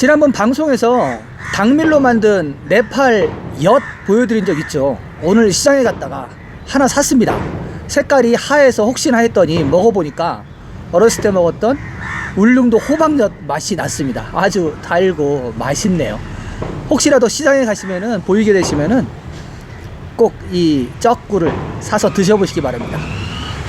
지난번 방송에서 당밀로 만든 네팔 엿 보여드린 적 있죠. 오늘 시장에 갔다가 하나 샀습니다. 색깔이 하얘서 혹시나 했더니 먹어보니까 어렸을 때 먹었던 울릉도 호박엿 맛이 났습니다. 아주 달고 맛있네요. 혹시라도 시장에 가시면은 보이게 되시면은 꼭 이 쩍구를 사서 드셔보시기 바랍니다.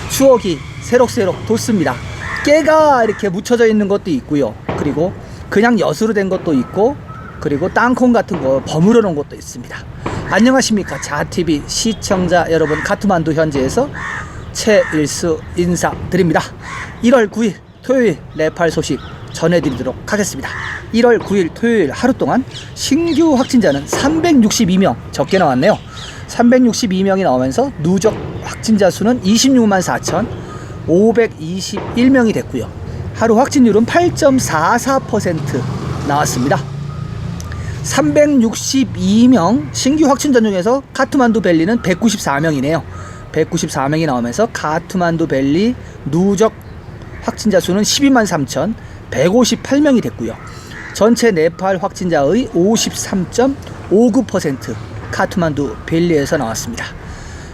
추억이 새록새록 돋습니다. 깨가 이렇게 묻혀져 있는 것도 있고요. 그리고 그냥 엿으로 된 것도 있고, 그리고 땅콩 같은 거 버무려 놓은 것도 있습니다. 안녕하십니까 자TV 시청자 여러분, 카트만두 현지에서 최일수 인사드립니다. 1월 9일 토요일 네팔 소식 전해드리도록 하겠습니다. 1월 9일 토요일 하루 동안 신규 확진자는 362명, 적게 나왔네요. 362명이 나오면서 누적 확진자 수는 26만 4,521명이 됐고요. 하루 확진율은 8.44% 나왔습니다. 362명 신규 확진자 중에서 카트만두 밸리는 194명이네요. 194명이 나오면서 카트만두 밸리 누적 확진자 수는 12만 3,158명이 됐고요. 전체 네팔 확진자의 53.59% 카트만두 밸리에서 나왔습니다.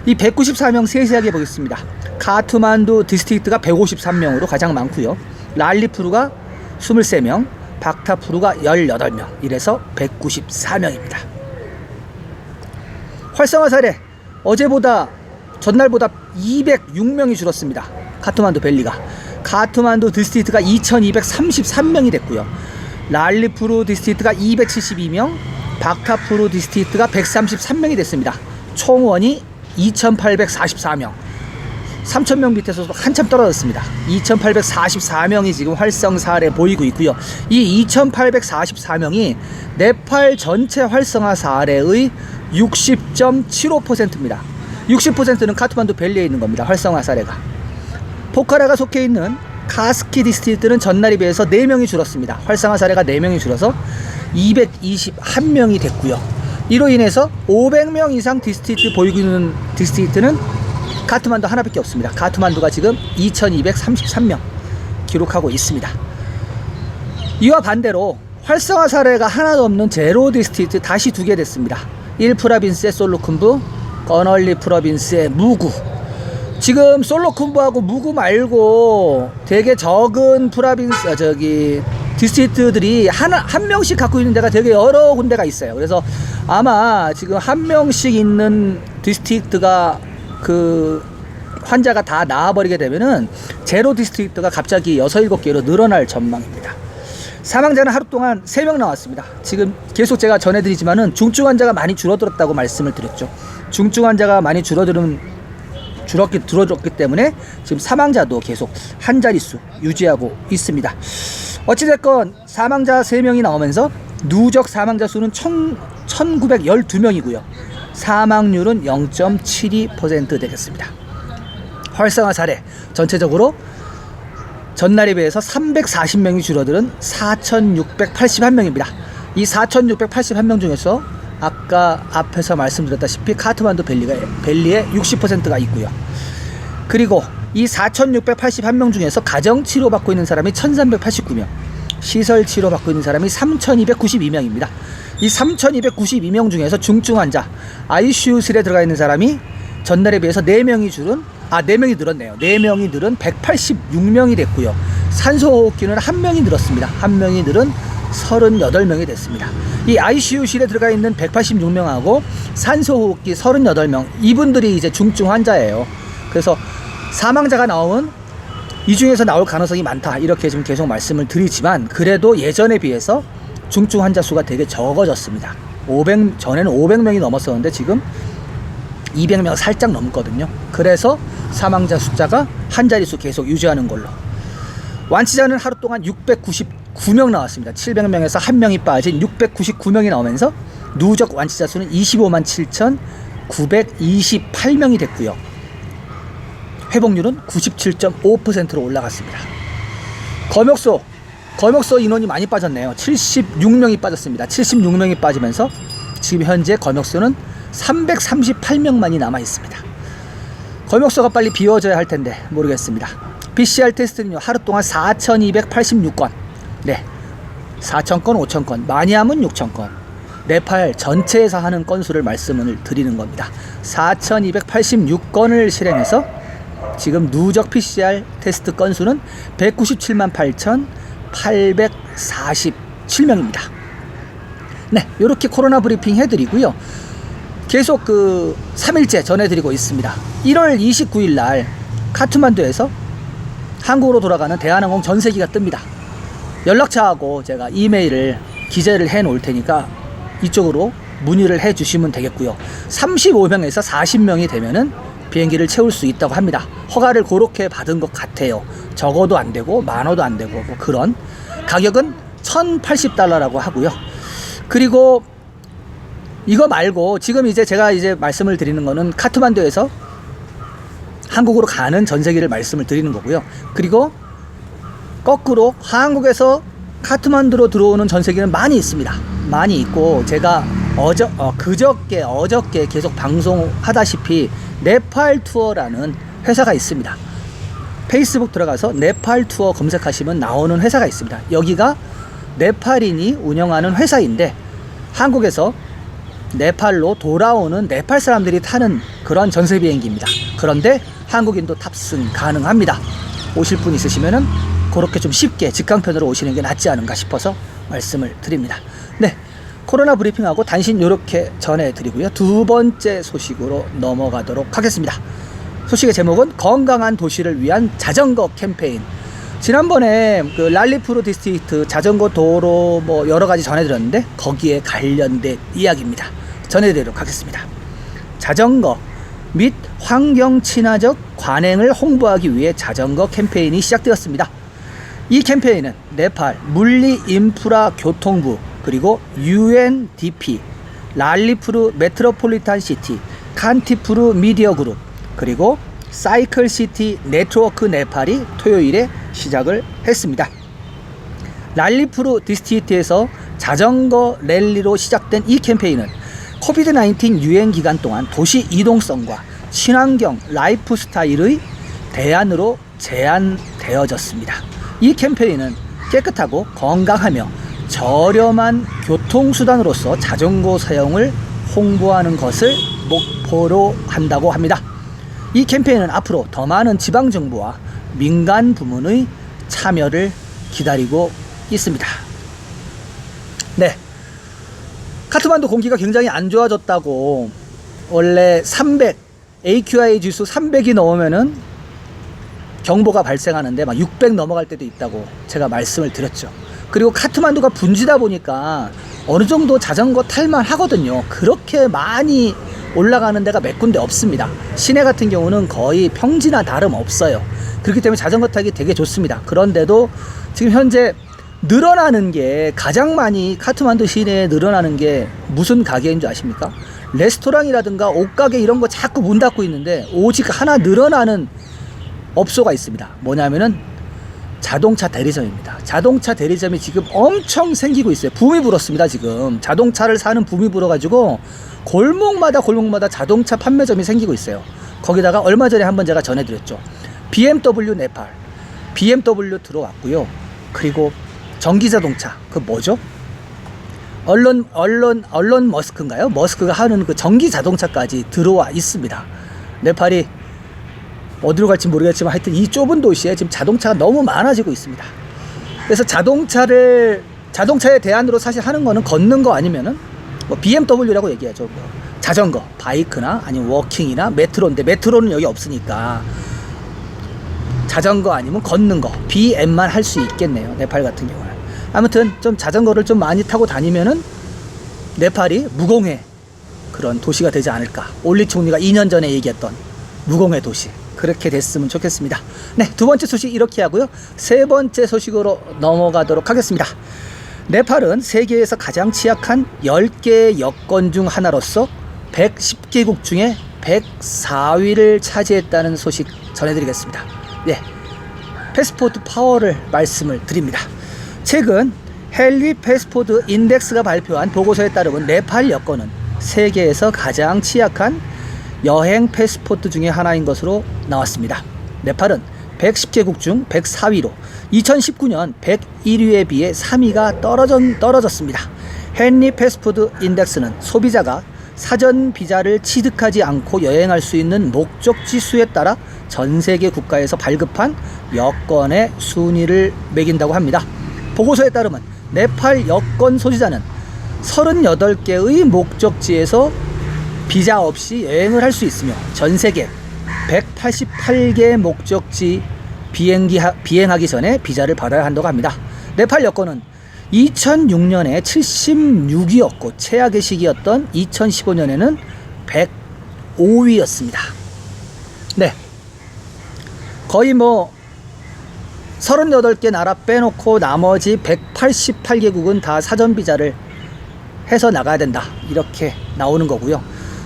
이 194명 세세하게 보겠습니다. 카트만두 디스트릭트가 153명으로 가장 많고요. 랄리푸르가 23명, 박타푸르가 18명, 이래서 194명입니다. 활성화 사례 어제보다 전날보다 206명이 줄었습니다. 카트만두 밸리가. 카트만두 디스트릭트가 2233명이 됐고요. 랄리푸르 디스트릭트가 272명, 박타푸르 디스트릭트가 133명이 됐습니다. 총원이 2844명. 3000명 밑에서 한참 떨어졌습니다. 2844명이 지금 활성 사례 보이고 있고요. 이 2844명이 네팔 전체 활성화 사례의 60.75%입니다. 60%는 카트만두 밸리에 있는 겁니다. 활성화 사례가. 포카라가 속해 있는 카스키 디스트릭트는 전날에 비해서 4명이 줄었습니다. 활성화 사례가 4명이 줄어서 221명이 됐고요. 이로 인해서 500명 이상 디스트릭트 보이고 있는 디스트릭트는 카트만두 하나밖에 없습니다. 카트만두가 지금 2233명 기록하고 있습니다. 이와 반대로 활성화 사례가 하나도 없는 제로 디스트릭트 다시 2개 됐습니다. 1프라빈스의 솔루쿤부, 거널리 프로빈스의 무구. 지금 솔루쿤부하고 무구 말고 되게 적은 프라빈스 디스트릭트들이 한 명씩 갖고 있는 데가 되게 여러 군데가 있어요. 그래서 아마 지금 한 명씩 있는 디스트릭트가 그 환자가 다 나와버리게 되면은 제로 디스트릭트가 갑자기 6, 7개로 늘어날 전망입니다. 사망자는 하루 동안 3명 나왔습니다. 지금 계속 제가 전해드리지만은 중증 환자가 많이 줄어들었다고 말씀을 드렸죠. 중증 환자가 많이 줄어들었기 때문에 지금 사망자도 계속 한 자릿수 유지하고 있습니다. 어찌됐건 사망자 3명이 나오면서 누적 사망자 수는 1912명이고요. 사망률은 0.72% 되겠습니다. 활성화 사례 전체적으로 전날에 비해서 340명이 줄어드는 4,681명입니다. 이 4,681명 중에서 아까 앞에서 말씀드렸다시피 카트만두 밸리의 60%가 있고요. 그리고 이 4,681명 중에서 가정 치료받고 있는 사람이 1,389명, 시설 치료받고 있는 사람이 3,292명입니다. 이 3,292명 중에서 중증 환자 ICU실에 들어가 있는 사람이 전날에 비해서 4명이 늘었네요. 4명이 늘은 186명이 됐고요. 산소호흡기는 1명이 늘었습니다. 1명이 늘은 38명이 됐습니다. 이 ICU실에 들어가 있는 186명하고 산소호흡기 38명, 이분들이 이제 중증 환자예요. 그래서 사망자가 나오면 이 중에서 나올 가능성이 많다, 이렇게 지금 계속 말씀을 드리지만, 그래도 예전에 비해서 중증 환자 수가 되게 적어졌습니다. 전에는 500명이 넘었었는데 지금 200명 살짝 넘거든요. 그래서 사망자 숫자가 한 자릿수 계속 유지하는 걸로. 완치자는 하루 동안 699명 나왔습니다. 700명에서 1명이 빠진 699명이 나오면서 누적 완치자 수는 25만 7,928명이 됐고요. 회복률은 97.5%로 올라갔습니다. 검역소 인원이 많이 빠졌네요. 76명이 빠졌습니다. 76명이 빠지면서 지금 현재 검역소는 338명만이 남아 있습니다. 검역소가 빨리 비워져야 할 텐데 모르겠습니다. PCR 테스트는요, 하루 동안 4,286건. 네, 4,000건, 5,000건, 많이 하면 6,000건. 네팔 전체에서 하는 건수를 말씀을 드리는 겁니다. 4,286건을 실행해서 지금 누적 PCR 테스트 건수는 197만 8,847명입니다. 네, 이렇게 코로나 브리핑 해드리고요. 계속 3일째 전해드리고 있습니다. 1월 29일 날 카트만두에서 한국으로 돌아가는 대한항공 전세기가 뜹니다. 연락처하고 제가 이메일을 기재를 해 놓을 테니까 이쪽으로 문의를 해 주시면 되겠고요. 35명에서 40명이 되면은 비행기를 채울 수 있다고 합니다. 허가를 그렇게 받은 것 같아요. 적어도 안 되고 많아도 안 되고 뭐 그런. 가격은 $1,080라고 하고요. 그리고 이거 말고 지금 이제 제가 이제 말씀을 드리는 거는 카트만두에서 한국으로 가는 전세기를 말씀을 드리는 거고요. 그리고 거꾸로 한국에서 카트만두로 들어오는 전세기는 많이 있습니다. 많이 있고 제가 어저께 계속 방송하다시피 네팔 투어라는 회사가 있습니다. 페이스북 들어가서 네팔 투어 검색하시면 나오는 회사가 있습니다. 여기가 네팔인이 운영하는 회사인데 한국에서 네팔로 돌아오는 네팔 사람들이 타는 그런 전세 비행기입니다. 그런데 한국인도 탑승 가능합니다. 오실 분 있으시면은 그렇게 좀 쉽게 직항편으로 오시는 게 낫지 않은가 싶어서 말씀을 드립니다. 네, 코로나 브리핑하고 단신 이렇게 전해드리고요. 두 번째 소식으로 넘어가도록 하겠습니다. 소식의 제목은 건강한 도시를 위한 자전거 캠페인. 지난번에 랄리푸르 디스트릭트 자전거 도로 뭐 여러 가지 전해드렸는데 거기에 관련된 이야기입니다. 전해드리도록 하겠습니다. 자전거 및 환경 친화적 관행을 홍보하기 위해 자전거 캠페인이 시작되었습니다. 이 캠페인은 네팔 물리인프라교통부 그리고 UNDP, 랄리푸르 메트로폴리탄 시티, 칸티푸르 미디어 그룹 그리고 사이클 시티 네트워크 네팔이 토요일에 시작을 했습니다. 랄리푸르 디스트릭트에서 자전거 랠리로 시작된 이 캠페인은 코비드-19 유행 기간 동안 도시 이동성과 친환경 라이프 스타일의 대안으로 제안되어졌습니다. 이 캠페인은 깨끗하고 건강하며 저렴한 교통수단으로서 자전거 사용을 홍보하는 것을 목표로 한다고 합니다. 이 캠페인은 앞으로 더 많은 지방정부와 민간 부문의 참여를 기다리고 있습니다. 네, 카트만두 공기가 굉장히 안 좋아졌다고 원래 300 AQI 지수 300이 넘으면은 경보가 발생하는데 막 600 넘어갈 때도 있다고 제가 말씀을 드렸죠. 그리고 카트만두가 분지다 보니까 어느 정도 자전거 탈만 하거든요. 그렇게 많이 올라가는 데가 몇 군데 없습니다. 시내 같은 경우는 거의 평지나 다름 없어요. 그렇기 때문에 자전거 타기 되게 좋습니다. 그런데도 지금 현재 늘어나는 게 가장 많이 카트만두 시내에 늘어나는 게 무슨 가게인 줄 아십니까? 레스토랑이라든가 옷가게 이런 거 자꾸 문 닫고 있는데 오직 하나 늘어나는 업소가 있습니다. 뭐냐면은 자동차 대리점입니다. 자동차 대리점이 지금 엄청 생기고 있어요. 붐이 불었습니다. 지금 자동차를 사는 붐이 불어가지고 골목마다 자동차 판매점이 생기고 있어요. 거기다가 얼마 전에 한번 제가 전해드렸죠. BMW 네팔, BMW 들어왔고요. 그리고 전기자동차, 그 뭐죠? 얼론 머스크인가요? 머스크가 하는 그 전기자동차까지 들어와 있습니다. 네팔이 어디로 갈지 모르겠지만 하여튼 이 좁은 도시에 지금 자동차가 너무 많아지고 있습니다. 그래서 자동차에 대안으로 사실 하는 거는 걷는 거 아니면은 뭐 BMW라고 얘기하죠. 뭐 자전거, 바이크나 아니면 워킹이나 메트로인데 메트로는 여기 없으니까 자전거 아니면 걷는 거 BM만 할 수 있겠네요. 네팔 같은 경우는. 아무튼 좀 자전거를 좀 많이 타고 다니면은 네팔이 무공해 그런 도시가 되지 않을까. 올리 총리가 2년 전에 얘기했던 무공해 도시. 그렇게 됐으면 좋겠습니다. 네, 두 번째 소식 이렇게 하고요. 세 번째 소식으로 넘어가도록 하겠습니다. 네팔은 세계에서 가장 취약한 10개의 여건 중 하나로서 110개국 중에 104위를 차지했다는 소식 전해드리겠습니다. 네, 패스포드 파워를 말씀을 드립니다. 최근 헨리 패스포드 인덱스가 발표한 보고서에 따르면 네팔 여건은 세계에서 가장 취약한 여행 패스포트 중에 하나인 것으로 나왔습니다. 네팔은 110개국 중 104위로 2019년 101위에 비해 3위가 떨어졌습니다. 헨리 패스트푸드 인덱스는 소비자가 사전 비자를 취득하지 않고 여행할 수 있는 목적지 수에 따라 전 세계 국가에서 발급한 여권의 순위를 매긴다고 합니다. 보고서에 따르면 네팔 여권 소지자는 38개의 목적지에서 비자 없이 여행을 할 수 있으며 전 세계 188개 목적지 비행하기 전에 비자를 받아야 한다고 합니다. 네팔 여권은 2006년에 76위였고 최악의 시기였던 2015년에는 105위였습니다. 네, 거의 38개 나라 빼놓고 나머지 188개국은 다 사전 비자를 해서 나가야 된다, 이렇게 나오는 거고요.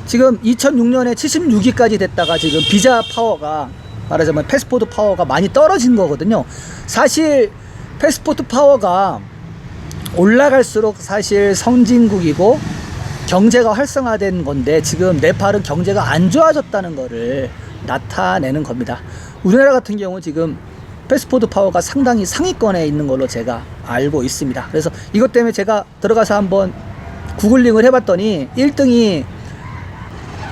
지금 2006년에 76위까지 됐다가 지금 비자 파워가, 말하자면 패스포트 파워가 많이 떨어진 거거든요. 사실 패스포트 파워가 올라갈수록 사실 선진국이고 경제가 활성화된 건데, 지금 네팔은 경제가 안 좋아졌다는 거를 나타내는 겁니다. 우리나라 같은 경우 지금 패스포트 파워가 상당히 상위권에 있는 걸로 제가 알고 있습니다. 그래서 이것 때문에 제가 들어가서 한번 구글링을 해봤더니 1등이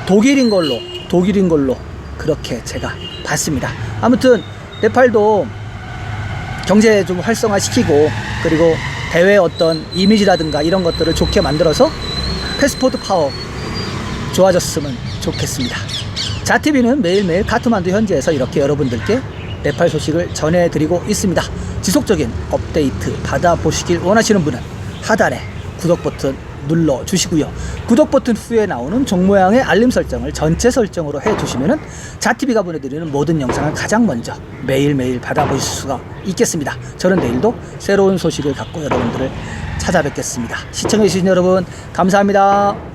독일인 걸로 그렇게 제가 봤습니다. 아무튼 네팔도 경제 좀 활성화시키고, 그리고 해외 어떤 이미지라든가 이런 것들을 좋게 만들어서 패스포트 파워 좋아졌으면 좋겠습니다. 자TV는 매일매일 카트만두 현지에서 이렇게 여러분들께 네팔 소식을 전해드리고 있습니다. 지속적인 업데이트 받아보시길 원하시는 분은 하단에 구독 버튼 눌러주시고요. 구독 버튼 후에 나오는 종 모양의 알림 설정을 전체 설정으로 해두시면 자TV가 보내드리는 모든 영상을 가장 먼저 매일매일 받아보실 수가 있겠습니다. 저는 내일도 새로운 소식을 갖고 여러분들을 찾아뵙겠습니다. 시청해주신 여러분 감사합니다.